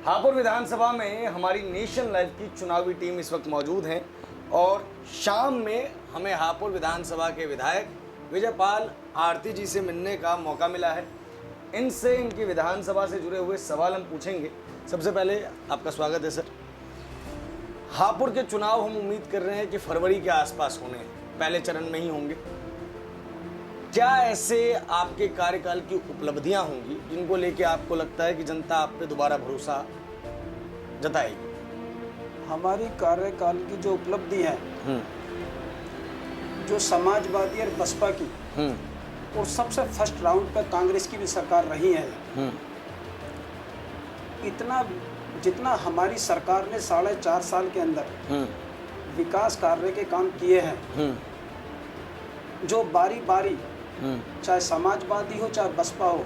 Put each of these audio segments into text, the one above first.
हापुड़ विधानसभा में हमारी nation live की चुनावी टीम इस वक्त मौजूद है और शाम में हमें हापुड़ विधानसभा के विधायक विजयपाल आरती जी से मिलने का मौका मिला है। इनसे इनकी विधानसभा से जुड़े हुए सवाल हम पूछेंगे। सबसे पहले आपका स्वागत है सर। हापुड़ के चुनाव हम उम्मीद कर रहे हैं कि फरवरी के आसपास होने हैं, पहले चरण में ही होंगे। क्या ऐसे आपके कार्यकाल की उपलब्धियां होंगी जिनको लेके आपको लगता है कि जनता आप पे दोबारा भरोसा जताएगी? हमारी कार्यकाल की जो उपलब्धि है, जो समाजवादी और बसपा की और सबसे फर्स्ट राउंड पे कांग्रेस की भी सरकार रही है, इतना जितना हमारी सरकार ने 4.5 साल के अंदर विकास कार्य के काम किए हैं, जो बारी बारी चाहे समाजवादी हो चाहे बसपा हो,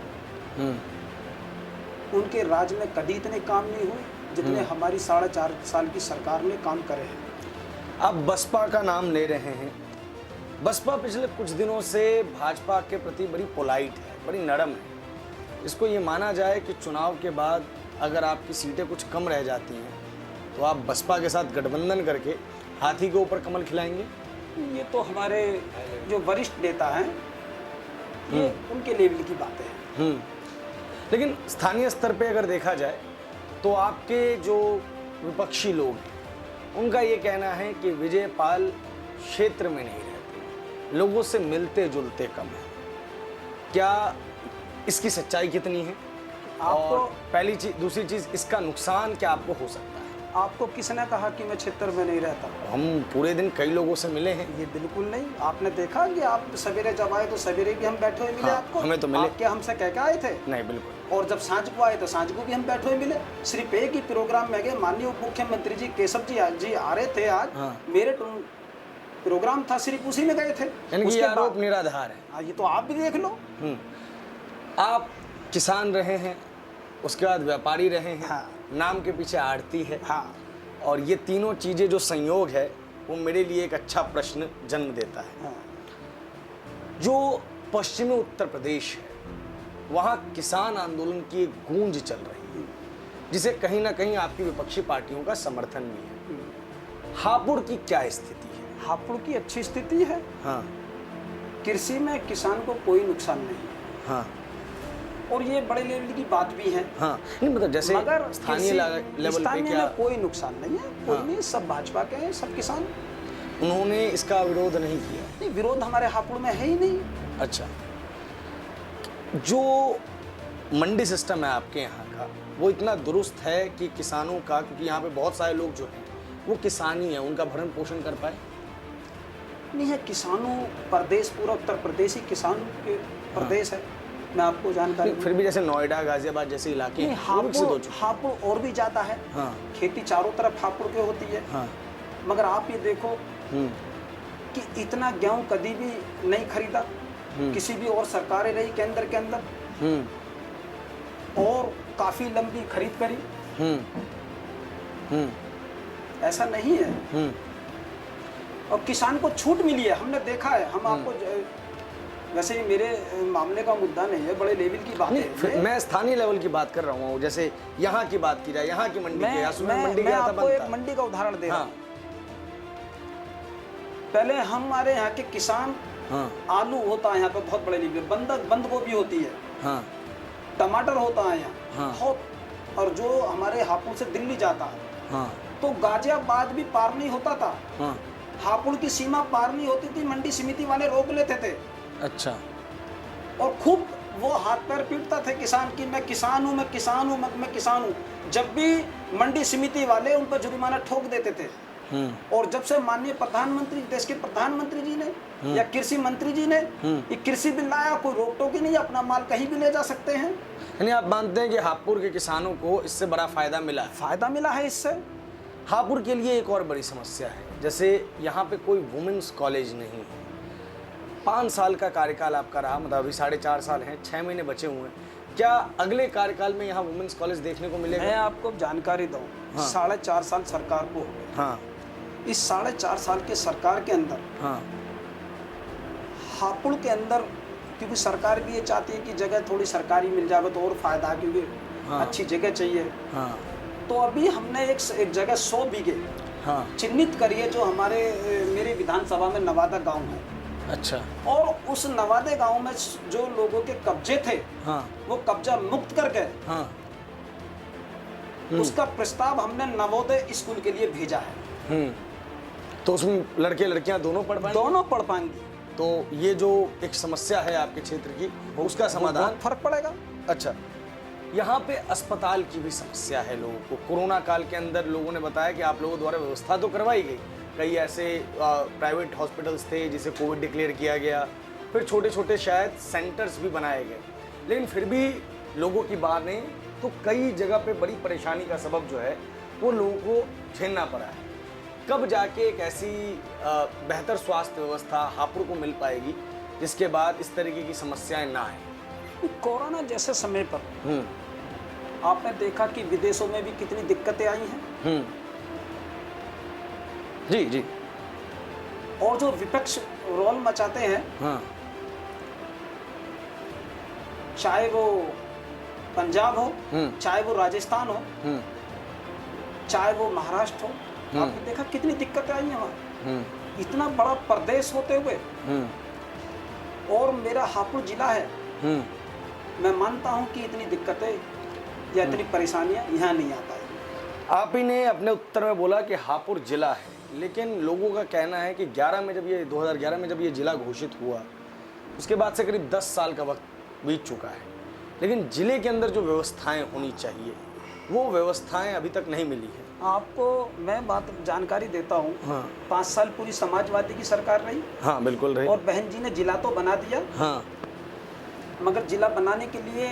उनके राज में कभी इतने काम नहीं हुए जितने हमारी 4.5 साल की सरकार ने काम करे हैं। आप बसपा का नाम ले रहे हैं। बसपा पिछले कुछ दिनों से भाजपा के प्रति बड़ी पोलाइट है, बड़ी नरम है। इसको ये माना जाए कि चुनाव के बाद अगर आपकी सीटें कुछ कम रह जाती हैं तो आप बसपा के साथ गठबंधन करके हाथी के ऊपर कमल खिलाएंगे? ये तो हमारे जो वरिष्ठ नेता हैं, ये उनके लेवल की बातें हैं। लेकिन स्थानीय स्तर पे अगर देखा जाए तो आपके जो विपक्षी लोग हैं उनका ये कहना है कि विजयपाल क्षेत्र में नहीं रहते, लोगों से मिलते जुलते कम है। क्या इसकी सच्चाई कितनी है? आपको और पहली चीज, दूसरी चीज, इसका नुकसान क्या आपको हो सकता है? आपको किसने कहा कि मैं क्षेत्र में नहीं रहता? हम पूरे दिन कई लोगों से मिले हैं। ये बिल्कुल नहीं। आपने देखा कि आप सवेरे जब आए तो सवेरे भी हम बैठे हुए मिले। हाँ, आपको हमें तो मिले। आप क्या हमसे कह के आए थे? नहीं, बिल्कुल। और जब सांझ को आए तो सांझ को भी हम बैठे हुए मिले। सिर्फ एक ही प्रोग्राम में गए, माननीय उप मुख्यमंत्री जी केशव जी आ रहे थे आज। हाँ। मेरे प्रोग्राम था, सिर्फ उसी में गए थे। यानी ये आरोप निराधार है। हाँ, ये तो आप भी देख लो। आप किसान रहे हैं, उसके बाद व्यापारी रहे हैं। हाँ। नाम के पीछे आड़ती है। हाँ। और ये तीनों चीजें जो संयोग है वो मेरे लिए एक अच्छा प्रश्न जन्म देता है। हाँ। जो पश्चिमी उत्तर प्रदेश है वहाँ किसान आंदोलन की एक गूंज चल रही है जिसे कहीं ना कहीं आपकी विपक्षी पार्टियों का समर्थन भी है। हापुड़ की क्या स्थिति है? हापुड़ की अच्छी स्थिति है। हाँ। कृषि में किसान को कोई नुकसान नहीं है। हाँ। और ये बड़े लेवल की बात भी है। हाँ, नहीं मतलब जैसे मगर स्थानीय लेवल पे क्या कोई नुकसान नहीं है, कोई नहीं, सब भाजपा के हैं, सब किसान। उन्होंने इसका विरोध नहीं किया? नहीं, विरोध हमारे हापुड़ में है ही नहीं। अच्छा, जो मंडी सिस्टम है आपके यहाँ का वो इतना दुरुस्त है कि किसानों का, क्योंकि यहाँ पे बहुत सारे लोग जो हैं वो किसान ही हैं, उनका भरण पोषण कर पाए? नहीं है, किसानों प्रदेश पूरा उत्तर प्रदेश ही किसान के प्रदेश है। मैं आपको जानकारी फिर भी जैसे नोएडा, गाजियाबाद जैसे इलाके हैं, हापुड़ और भी जाता है। हाँ। खेती चारों तरफ हापुड़ के होती है। हाँ। मगर आप ये देखो कि इतना गेहूं कभी भी नहीं खरीदा किसी भी और सरकारें रही केंद्र के अंदर, और काफी लंबी खरीद करी। ऐसा नहीं है। और किसान को छूट मिली है, हमने देखा है। हम आपको वैसे ही मेरे मामले का मुद्दा नहीं है, बड़े लेवल की बात है। मैं स्थानीय लेवल की बात कर रहा हूँ। जैसे यहाँ की बात की जाए, यहाँ की मंडी मैं आपको एक मंडी का उदाहरण दे रहा हूँ। पहले हमारे यहाँ के किसान, आलू होता है यहाँ पे बहुत बड़े लेवल, बंद गोभी होती है। हाँ। टमाटर होता है यहाँ बहुत। और जो हमारे हापुड़ से दिल्ली जाता है, हाँ, तो गाजियाबाद भी पार नहीं होता था। हाँ। हापुड़ की सीमा पार नहीं होती थी, मंडी समिति वाले रोक लेते थे। अच्छा। और खूब वो हाथ पैर पीटता थे किसान की, मैं किसान हूँ, मैं किसान हूँ, मैं किसान हूँ। जब भी मंडी समिति वाले उन पर जुर्माना ठोक देते थे। और जब से माननीय प्रधानमंत्री, देश के प्रधानमंत्री जी ने या कृषि मंत्री जी ने ये कृषि बिल लाया, कोई रोक टोक ही नहीं, अपना माल कहीं भी ले जा सकते हैं। यानी आप मानते हैं कि हापुड़ के किसानों को इससे बड़ा फायदा मिला? फायदा मिला है इससे। हापुड़ के लिए एक और बड़ी समस्या है, जैसे यहाँ पे कोई वुमेन्स कॉलेज नहीं है। 5 साल का कार्यकाल आपका रहा, मतलब अभी 4.5 साल हैं, 6 महीने बचे हुए हैं। क्या अगले कार्यकाल में यहाँ वुमेन्स कॉलेज देखने को मिलेगा? मैं आपको जानकारी दूँ। हाँ। 4.5 साल सरकार को हो गए। हाँ। इस 4.5 साल के सरकार के अंदर, हाँ, हापुड़ के अंदर, क्योंकि सरकार भी ये चाहती है कि जगह थोड़ी सरकारी मिल जाए तो और फायदा, क्योंकि हाँ, अच्छी जगह चाहिए। हाँ। तो अभी हमने एक जगह 100 बीघे हाँ चिन्हित करी है, जो हमारे मेरे विधानसभा में नवादा गांव है। अच्छा। और उस नवादे गांव में जो लोगों के कब्जे थे, हाँ वो कब्जा मुक्त कर गए। हाँ उसका प्रस्ताव हमने नवोदय स्कूल के लिए भेजा है। तो उसमें लड़के लड़कियां दोनों पढ़ पाएंगे? दोनों पढ़ पाएंगे। तो ये जो एक समस्या है आपके क्षेत्र की, उसका समाधान फर्क पड़ेगा। अच्छा, यहाँ पे अस्पताल की भी समस्या है लोगों को। कोरोना काल के अंदर लोगों ने बताया कि आप लोगों द्वारा व्यवस्था तो करवाई गई, कई ऐसे प्राइवेट हॉस्पिटल्स थे जिसे कोविड डिक्लेयर किया गया, फिर छोटे छोटे शायद सेंटर्स भी बनाए गए, लेकिन फिर भी लोगों की माने तो कई जगह पे बड़ी परेशानी का सबब जो है वो लोगों को झेलना पड़ा है। कब जाके एक ऐसी बेहतर स्वास्थ्य व्यवस्था हापुड़ को मिल पाएगी जिसके बाद इस तरीके की समस्याएं ना आए? कोरोना जैसे समय पर आपने देखा कि विदेशों में भी कितनी दिक्कतें आई हैं। जी जी। और जो विपक्ष रोल मचाते हैं, हाँ, चाहे वो पंजाब हो, चाहे वो राजस्थान हो, चाहे वो महाराष्ट्र हो, आपने देखा कितनी दिक्कतें आई हैं वहाँ। इतना बड़ा प्रदेश होते हुए और मेरा हापुड़ जिला है, मैं मानता हूँ कि इतनी दिक्कतें या इतनी परेशानियाँ यहाँ नहीं आ पाएगी। आप ही ने अपने उत्तर में बोला कि हापुड़ जिला है, लेकिन लोगों का कहना है कि 2011 में जब ये जिला घोषित हुआ, उसके बाद से करीब 10 साल का वक्त बीत चुका है, लेकिन जिले के अंदर जो व्यवस्थाएं होनी चाहिए वो व्यवस्थाएं अभी तक नहीं मिली है। आपको मैं बात जानकारी देता हूँ। हाँ। 5 साल पूरी समाजवादी की सरकार रही। हाँ बिल्कुल रही। और बहन जी ने जिला तो बना दिया। हाँ। मगर जिला बनाने के लिए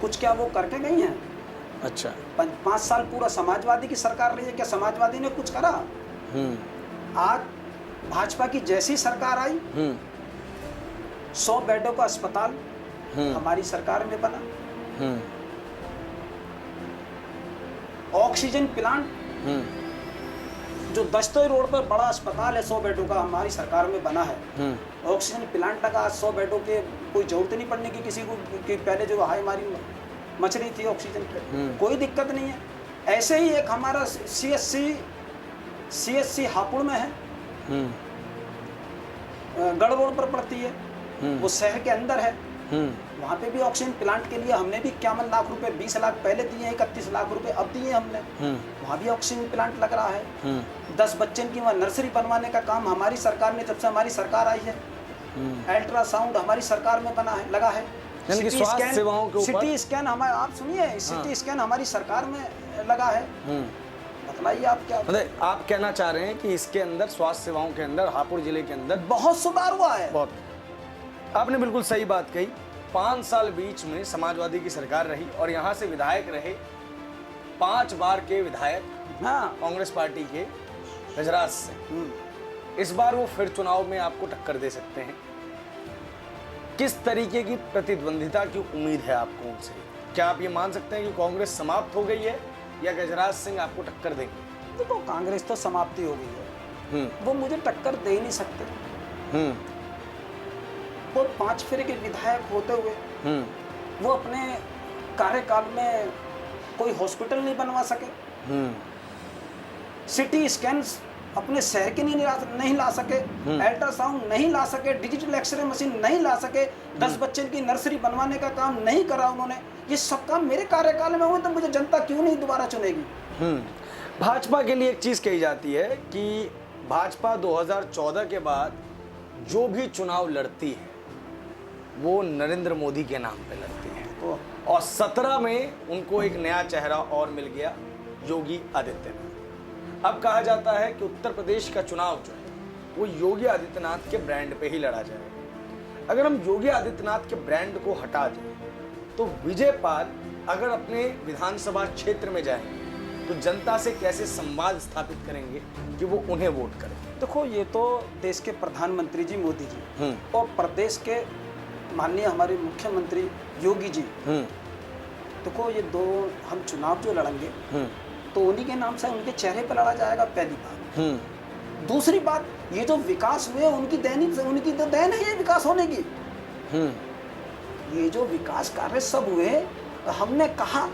कुछ क्या वो करके गई हैं? अच्छा। 5 साल पूरा समाजवादी की सरकार रही है, क्या समाजवादी ने कुछ करा? आज भाजपा की जैसी सरकार आई, 100 बेडों का अस्पताल हमारी सरकार में बना, ऑक्सीजन प्लांट जो दस्तोई रोड पर बड़ा अस्पताल है 100 बेडों का, हमारी सरकार में बना है। ऑक्सीजन प्लांट लगा, 100 बेडों के कोई जरूरत नहीं पड़ने की किसी को, कि पहले जो हाईमारी मच रही थी ऑक्सीजन की, कोई दिक्कत नहीं है। ऐसे ही एक हमारा CSC हापुड़ में है, गढ़ रोड पर पड़ती है, वो शहर के अंदर है। वहाँ पे भी ऑक्सीजन प्लांट के लिए हमने भी 51 लाख रुपए, 20 लाख पहले दिए, 31 लाख रुपए अब दिए हमने। वहाँ भी ऑक्सीजन प्लांट लग रहा है। 10 बच्चन की वहाँ नर्सरी बनवाने का काम हमारी सरकार ने, जब से हमारी सरकार आई है, अल्ट्रासाउंड हमारी सरकार में बना है, लगा है। स्वास्थ्य सेवाओं के ऊपर सिटी स्कैन हमारे, आप सुनिए, सिटी स्कैन हमारी सरकार में लगा है। बताइए आप क्या, मतलब आप कहना चाह रहे हैं कि इसके अंदर स्वास्थ्य सेवाओं के अंदर हापुड़ जिले के अंदर बहुत सुधार हुआ है। बहुत, आपने बिल्कुल सही बात कही। 5 साल बीच में समाजवादी की सरकार रही और यहाँ से विधायक रहे 5 बार के विधायक, हाँ, कांग्रेस पार्टी के गजराज से। इस बार वो फिर चुनाव में आपको टक्कर दे सकते हैं। किस तरीके की प्रतिद्वंदिता की उम्मीद है आपको उनसे? क्या आप ये मान सकते हैं कि कांग्रेस समाप्त हो गई है या गजराज सिंह आपको टक्कर देंगे? देखो, कांग्रेस तो समाप्ति हो गई है, वो मुझे टक्कर दे ही नहीं सकते। वो 5 फेरे के विधायक होते हुए वो अपने कार्यकाल में कोई हॉस्पिटल नहीं बनवा सके, सिटी स्कैन अपने शहर के नहीं ला सके, अल्ट्रासाउंड नहीं ला सके, डिजिटल एक्सरे मशीन नहीं ला सके, 10 बच्चन की नर्सरी बनवाने का काम नहीं करा उन्होंने। ये सब काम मेरे कार्यकाल में हुए, तो मुझे जनता क्यों नहीं दोबारा चुनेगी? भाजपा के लिए एक चीज कही जाती है कि भाजपा 2014 के बाद जो भी चुनाव लड़ती है वो नरेंद्र मोदी के नाम पे लड़ती है, और 17 में उनको एक नया चेहरा और मिल गया, योगी आदित्यनाथ। अब कहा जाता है कि उत्तर प्रदेश का चुनाव जो है वो योगी आदित्यनाथ के ब्रांड पे ही लड़ा जाएगा। अगर हम योगी आदित्यनाथ के ब्रांड को हटा दें तो विजय पाल अगर अपने विधानसभा क्षेत्र में जाएंगे तो जनता से कैसे संवाद स्थापित करेंगे कि वो उन्हें वोट करें? देखो, ये तो देश के प्रधानमंत्री जी मोदी जी और प्रदेश के माननीय हमारे मुख्यमंत्री योगी जी, देखो ये दो हम चुनाव जो लड़ेंगे तो उन्हीं के नाम से, उनके चेहरे पर लड़ा जाएगा, पहली बात। दूसरी बात, ये जो विकास हुए उनकी उनकी तो देन है ये विकास होने की। ये जो विकास कार्य सब हुए, हमने कहा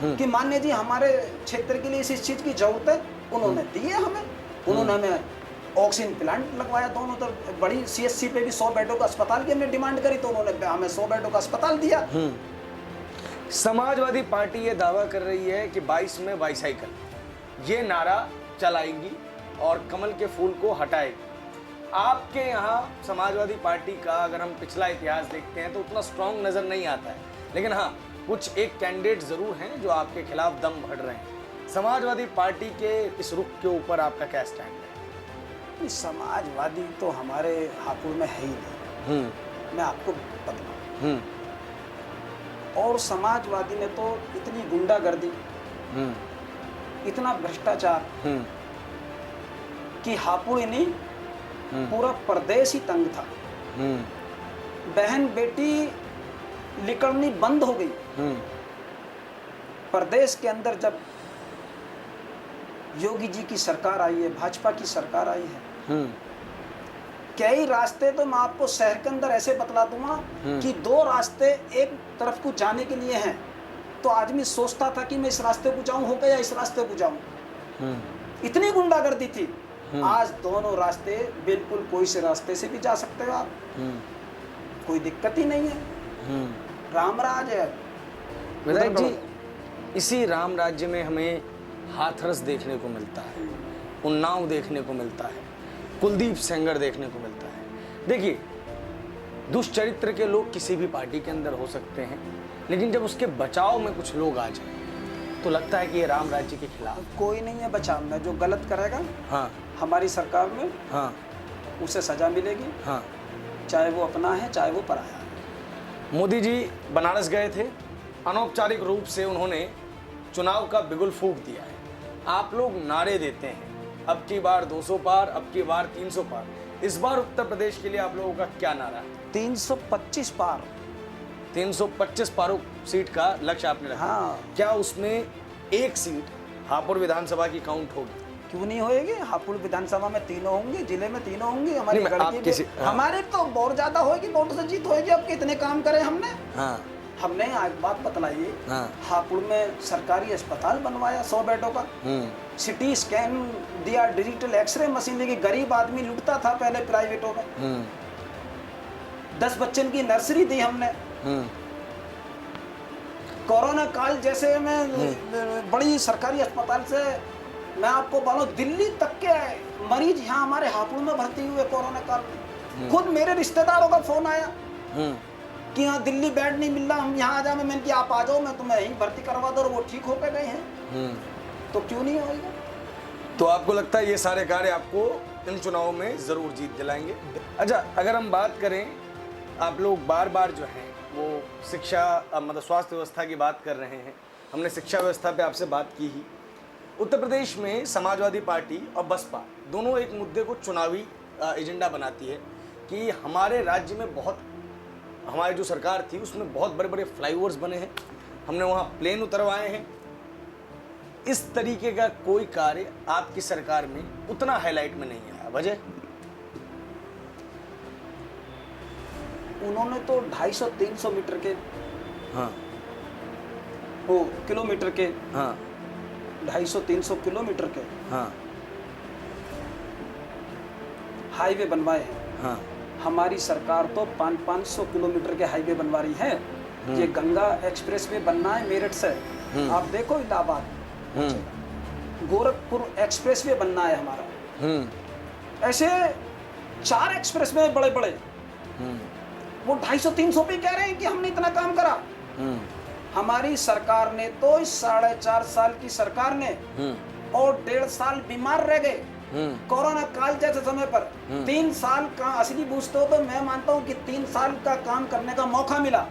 कि मान्य जी हमारे क्षेत्र के लिए इस चीज की जरूरत है, उन्होंने दी है हमें। उन्होंने हमें ऑक्सीजन प्लांट लगवाया, दोनों तरफ बड़ी सीएससी पे भी 100 बेडों का अस्पताल की हमने डिमांड करी, तो उन्होंने हमें 100 बेडों का अस्पताल दिया। समाजवादी पार्टी ये दावा कर रही है कि 22 में बाईसाइकिल ये नारा चलाएगी और कमल के फूल को हटाएगी। आपके यहाँ समाजवादी पार्टी का अगर हम पिछला इतिहास देखते हैं तो उतना स्ट्रांग नजर नहीं आता है, लेकिन हाँ कुछ एक कैंडिडेट जरूर हैं जो आपके खिलाफ दम भर रहे हैं। समाजवादी पार्टी के इस रुख के ऊपर आपका क्या स्टैंड है? समाजवादी तो हमारे हापुड़ में है ही नहीं, मैं आपको बताऊं। और समाजवादी ने तो इतनी गुंडागर्दी, इतना भ्रष्टाचार कि हापुड़ ही नहीं पूरा प्रदेश ही तंग था। बहन बेटी निकलनी बंद हो गई। प्रदेश के अंदर जब योगी जी की सरकार आई है, भाजपा की सरकार आई है, कई रास्ते तो मैं आपको शहर के अंदर ऐसे बतला दूंगा कि 2 रास्ते एक तरफ को जाने के लिए हैं, तो आदमी सोचता था कि मैं इस रास्ते को जाऊं होकर या इस रास्ते को जाऊं। इतनी गुंडागर्दी थी। आज दोनों रास्ते बिल्कुल कोई से रास्ते से भी जा सकते हो आप, कोई दिक्कत ही नहीं है। राम राज है। विधायक जी, इसी राम राज्य में हमें हाथरस देखने को मिलता है, उन्नाव देखने को मिलता है, कुलदीप सेंगर देखने को मिलता है। देखिए, दुष्चरित्र के लोग किसी भी पार्टी के अंदर हो सकते हैं, लेकिन जब उसके बचाव में कुछ लोग आ जाए तो लगता है कि ये राम राज्य के खिलाफ। कोई नहीं है बचाव में, जो गलत करेगा हाँ हमारी सरकार में हाँ उसे सजा मिलेगी, हाँ, चाहे वो अपना है चाहे वो पराया है। मोदी जी बनारस गए थे, अनौपचारिक रूप से उन्होंने चुनाव का बिगुल फूंक दिया है। आप लोग नारे देते हैं, अब की बार 200 पार, अब की बार 300 पार। इस बार उत्तर प्रदेश के लिए आप लोगों का क्या नारा है? 325 पार, 325 पारों सीट का लक्ष्य आपने रखा। हाँ। क्या उसमें एक सीट हापुड़ विधानसभा की काउंट होगी? क्यों नहीं होएगी? हापुड़ विधानसभा में 3 होंगे, जिले में 3 होंगे। हमारी नहीं, आप किसी, हाँ। हमारे तो बहुत ज्यादा होगी, वोट से जीत होगी। अब कितने काम करे हमने। हाँ। हमने आज बात बतलाई, हाँ। हापुड़ में सरकारी अस्पताल बनवाया 100 बेडों का, सिटी स्कैन दिया, डिजिटल एक्सरे मशीन दी। गरीब आदमी लुटता था पहले प्राइवेटों में। 10 बच्चों की नर्सरी दी हमने। कोरोना काल जैसे में बड़ी सरकारी अस्पताल से मैं आपको बोलूं, दिल्ली तक के मरीज यहाँ हमारे हापुड़ में भर्ती हुए कोरोना काल में। खुद मेरे रिश्तेदारों का फोन आया कि यहाँ दिल्ली बेड नहीं मिल रहा, हम यहाँ आ जाए। मैंने कि आप आ जाओ, मैं तुम्हें यहीं भर्ती करवा दो, और वो ठीक होकर गए हैं। तो क्यों नहीं होगा? तो आपको लगता है ये सारे कार्य आपको इन चुनावों में जरूर जीत दिलाएंगे? अच्छा, अगर हम बात करें, आप लोग बार बार जो है वो शिक्षा मतलब स्वास्थ्य व्यवस्था की बात कर रहे हैं। हमने शिक्षा व्यवस्था पे आपसे बात की ही। उत्तर प्रदेश में समाजवादी पार्टी और बसपा दोनों एक मुद्दे को चुनावी एजेंडा बनाती है कि हमारे राज्य में हमारी जो सरकार थी उसमें बहुत बड़े बड़े फ्लाईओवर्स बने हैं, हमने वहाँ प्लेन उतरवाए हैं। इस तरीके का कोई कार्य आपकी सरकार में उतना हाईलाइट में नहीं आया। वजह? उन्होंने तो 250-300 मीटर के, हाँ, वो किलोमीटर के, हाँ, 250-300 किलोमीटर के, हाँ, हाईवे बनवाए हैं। हाँ। हमारी सरकार तो 500 किलोमीटर के हाईवे बनवा रही है। ये गंगा एक्सप्रेस वे बनना है मेरठ से, आप देखो इलाहाबाद, गोरखपुर एक्सप्रेस वे बनना है हमारा। ऐसे 4 एक्सप्रेस वे बड़े बड़े, वो 250-300 पे कह रहे हैं कि हमने इतना काम करा। हमारी सरकार ने तो इस 4.5 साल की सरकार ने और 1.5 साल बीमार रह गए कोरोना काल जैसे समय पर। 3 साल का असली बूझते हो तो मैं मानता हूँ कि 3 साल का काम करने का मौका मिला।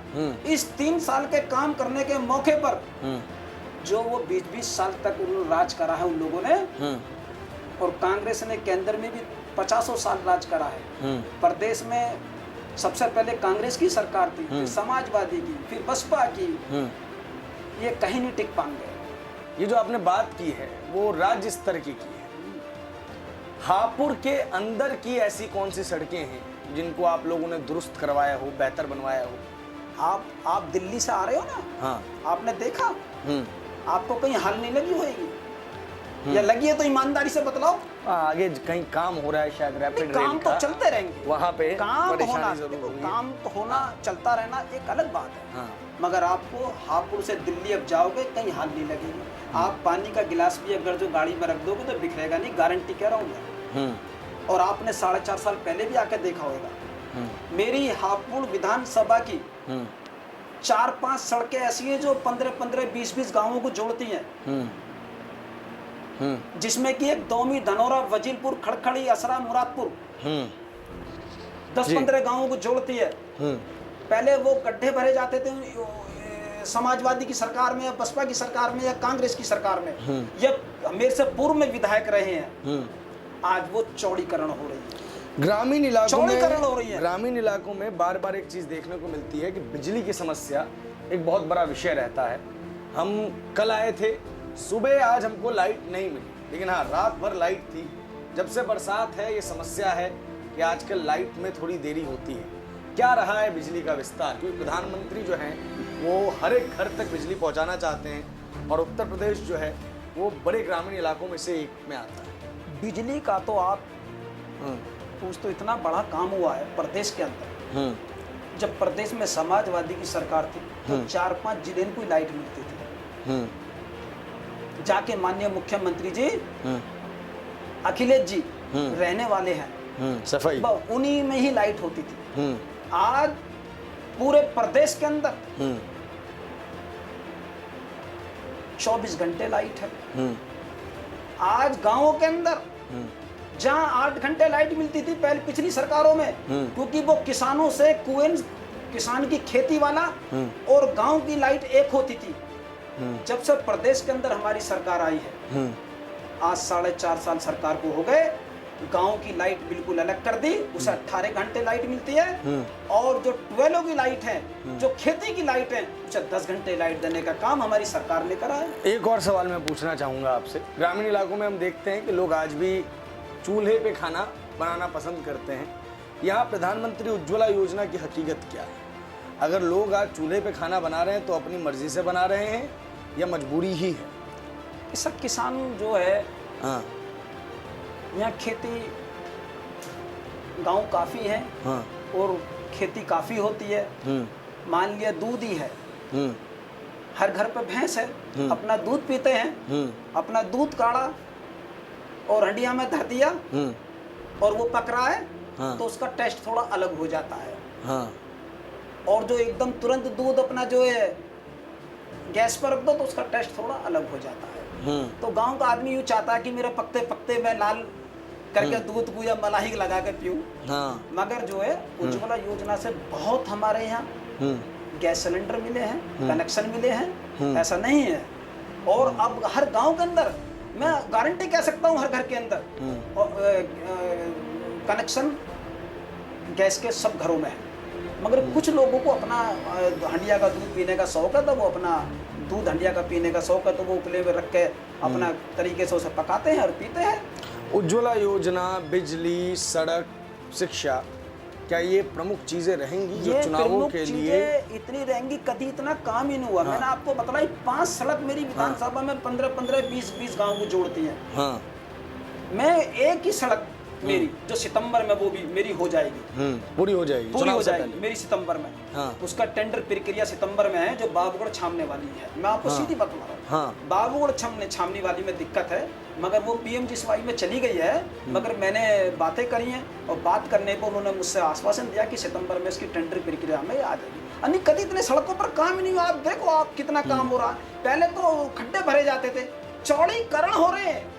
इस 3 साल के काम करने के मौके पर जो वो 20-20 साल तक उन्होंने राज करा है उन लोगों ने, और कांग्रेस ने केंद्र में भी 50 साल राज करा है। प्रदेश में सबसे पहले कांग्रेस की सरकार थी, फिर समाजवादी की, फिर बसपा की, ये कहीं नहीं टिक पाएंगे। ये जो आपने बात की है वो राज्य स्तर की है। हापुड़ के अंदर की ऐसी कौन सी सड़कें हैं जिनको आप लोगों ने दुरुस्त करवाया हो, बेहतर बनवाया हो? आप दिल्ली से आ रहे हो ना? हाँ। आपने देखा आपको कहीं हाल नहीं लगी होगी, या लगी है तो ईमानदारी से बतलाओ। आगे कहीं काम हो रहा है शायद रैपिड काम तो चलते रहेंगे, वहाँ पे काम होना, परेशानी जरूर होगी। काम तो होना, चलता रहना एक अलग बात है। हाँ। मगर आपको हापुड़ से दिल्ली अब जाओगे कहीं हाल नहीं लगेगी। आप पानी का गिलास भी अगर जो गाड़ी में रख दोगे तो बिखरेगा नहीं, गारंटी कह रहा हूँ मैं। और आपने 4.5 साल पहले भी आकर देखा होगा, मेरी हापुड़ विधानसभा की 4-5 सड़कें ऐसी हैं जो 15-15, 20-20 गांवों को जोड़ती हैं, जिसमें कि एक दोमी, धनौरा, वजीलपुर, खड़खड़ी, असरा, मुरादपुर 10-15 गांवों को जोड़ती है। पहले वो गड्ढे भरे जाते थे समाजवादी की सरकार में या बसपा की सरकार में या कांग्रेस की सरकार में, या मेरे से पूर्व में विधायक रहे हैं। आज वो चौड़ीकरण हो रही है, ग्रामीण इलाकों में हो रही है। ग्रामीण इलाकों में बार बार एक चीज देखने को मिलती है कि बिजली की समस्या एक बहुत बड़ा विषय रहता है। हम कल आए थे, सुबह आज हमको लाइट नहीं मिली, लेकिन हाँ रात भर लाइट थी। जब से बरसात है ये समस्या है कि आजकल लाइट में थोड़ी देरी होती है। क्या रहा है बिजली का विस्तार, क्योंकि प्रधानमंत्री जो हैं वो हर एक घर तक बिजली पहुंचाना चाहते हैं, और उत्तर प्रदेश जो है वो बड़े ग्रामीण इलाकों में से एक में आता है। बिजली का तो आप कुछ तो इतना बड़ा काम हुआ है प्रदेश के अंदर। जब प्रदेश में समाजवादी की सरकार थी तो 4-5 जिले को लाइट मिलती थी। जाके माननीय मुख्यमंत्री जी अखिलेश जी रहने वाले हैं, सफाई उन्हीं में ही लाइट होती थी। आज पूरे प्रदेश के अंदर 24 घंटे लाइट है। आज गांवों के अंदर जहां 8 घंटे लाइट मिलती थी पहले पिछली सरकारों में, क्योंकि वो किसानों से कुएं, किसान की खेती वाला और गांव की लाइट एक होती थी। जब से प्रदेश के अंदर हमारी सरकार आई है, आज 4.5 साल सरकार को हो गए, गांव की लाइट बिल्कुल अलग कर दी, उसे 18 घंटे लाइट मिलती है, और जो ट्वेलों की लाइट है, जो खेती की लाइट है, उसे 10 घंटे लाइट देने का काम हमारी सरकार ने करा है। एक और सवाल मैं पूछना चाहूंगा आपसे, ग्रामीण इलाकों में हम देखते हैं कि लोग आज भी चूल्हे पे खाना बनाना पसंद करते हैं। यहाँ प्रधानमंत्री उज्ज्वला योजना की हकीकत क्या है? अगर लोग आज चूल्हे पे खाना बना रहे हैं तो अपनी मर्जी से बना रहे हैं या मजबूरी ही है? सब किसान जो है, हाँ, यहाँ खेती गांव काफी है, हाँ, और खेती काफी होती है। मान लिया दूध ही है, हर घर पे भैंस है, अपना दूध पीते हैं, अपना दूध काढ़ा और हंडिया में धर दिया, और वो पक रहा है, हाँ, तो उसका टेस्ट थोड़ा अलग हो जाता है। हाँ, और जो एकदम तुरंत दूध अपना जो है गैस पर रख दो तो उसका टेस्ट थोड़ा अलग हो जाता है। तो गांव का आदमी यूँ चाहता है कि मेरा पकते पकते मैं लाल करके दूध को या मलाई लगा के पीऊँ। हाँ, मगर जो है उज्ज्वला योजना से बहुत हमारे यहाँ गैस सिलेंडर मिले हैं, कनेक्शन मिले हैं, ऐसा नहीं है। और अब हर गांव के अंदर मैं गारंटी कह सकता हूँ, हर घर के अंदर कनेक्शन गैस के सब घरों में है। मगर कुछ लोगों को अपना हंडिया का दूध पीने का शौक है, तो वो अपना दूध हंडिया का पीने का शौक है, तो वो उपले में रख के अपना तरीके से उसे पकाते हैं और पीते हैं। उज्ज्वला योजना, बिजली, सड़क, शिक्षा, क्या ये प्रमुख चीजें रहेंगी जो चुनावों के लिए? इतनी रहेंगी, कभी इतना काम ही नहीं हुआ। मैंने आपको बताया 5 सड़क मेरी विधानसभा में 15-15, 20-20 गाँव को जोड़ती है। हाँ, मैं एक ही सड़क मेरी जो सितंबर में वो भी मेरी हो जाएगी, पूरी हो जाएगी, पूरी हो जाएगी मेरी सितंबर में। हाँ, उसका टेंडर प्रक्रिया सितंबर में है, जो बाबूगढ़ छामने वाली है। मैं आपको सीधी बता रहा हूँ, हाँ, बाबूगढ़ छामने वाली में दिक्कत है, मगर वो PMGSY में चली गई है। मगर मैंने बातें करी हैं, और बात करने पर उन्होंने मुझसे आश्वासन दिया कि सितंबर में इसकी टेंडर प्रक्रिया में आ जाएगी। यानी कभी इतने सड़कों पर काम ही नहीं हुआ। आप देखो आप कितना काम हो रहा है। पहले तो खड्डे भरे जाते थे, चौड़ीकरण हो रहे हैं।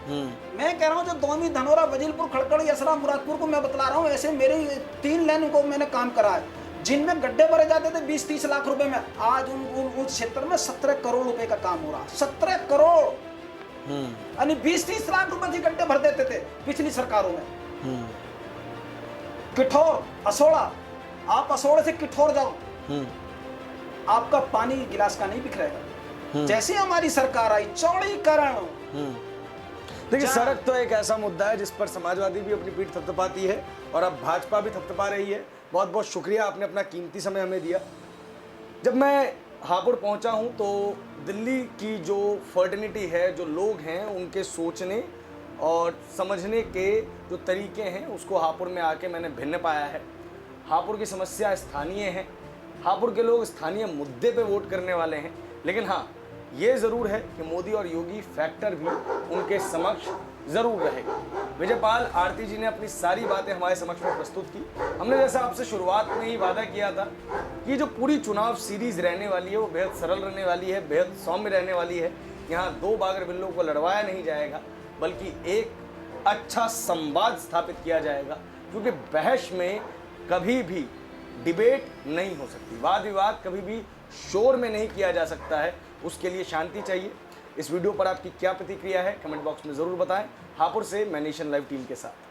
मैं कह रहा हूँ जो दोमी, धनौरा, वजीलपुर, खड़खड़ी, असरा, मुरादपुर को मैं बतला रहा हूँ, ऐसे मेरे 3 लाइन को मैंने काम करा है, जिनमें गड्ढे भरे जाते थे 20-30 लाख रुपए में। आज उस क्षेत्र में 17 करोड़ रुपए का काम हो रहा है। 17 करोड़, यानी 20-30 लाख रुपए के गड्ढे भर देते थे पिछली सरकारों में। किठौर, असोड़ा, आप असोड़े से किठौर जाओ, आपका पानी गिलास का नहीं बिखरेगा। जैसे हमारी सरकार आई, चौड़ीकरण। देखिए, सड़क तो एक ऐसा मुद्दा है जिस पर समाजवादी भी अपनी पीठ थपथपाती है, और अब भाजपा भी थपथपा रही है। बहुत बहुत शुक्रिया, आपने अपना कीमती समय हमें दिया। जब मैं हापुड़ पहुंचा हूं तो दिल्ली की जो फर्टिनिटी है, जो लोग हैं, उनके सोचने और समझने के जो तरीके हैं उसको हापुड़ में आके मैंने भिन्न पाया है। हापुड़ की समस्या स्थानीय है, हापुड़ के लोग स्थानीय मुद्दे पे वोट करने वाले हैं, लेकिन हाँ ये ज़रूर है कि मोदी और योगी फैक्टर भी उनके समक्ष ज़रूर रहेगा। विजयपाल आरती जी ने अपनी सारी बातें हमारे समक्ष में प्रस्तुत की। हमने जैसा आपसे शुरुआत में ही वादा किया था कि जो पूरी चुनाव सीरीज़ रहने वाली है वो बेहद सरल रहने वाली है, बेहद सौम्य रहने वाली है। यहाँ 2 बागर बिल्लों को लड़वाया नहीं जाएगा, बल्कि एक अच्छा संवाद स्थापित किया जाएगा, क्योंकि बहस में कभी भी डिबेट नहीं हो सकती, वाद विवाद कभी भी शोर में नहीं किया जा सकता है, उसके लिए शांति चाहिए। इस वीडियो पर आपकी क्या प्रतिक्रिया है कमेंट बॉक्स में ज़रूर बताएं। हापुड़ से मैं नेशन लाइव टीम के साथ।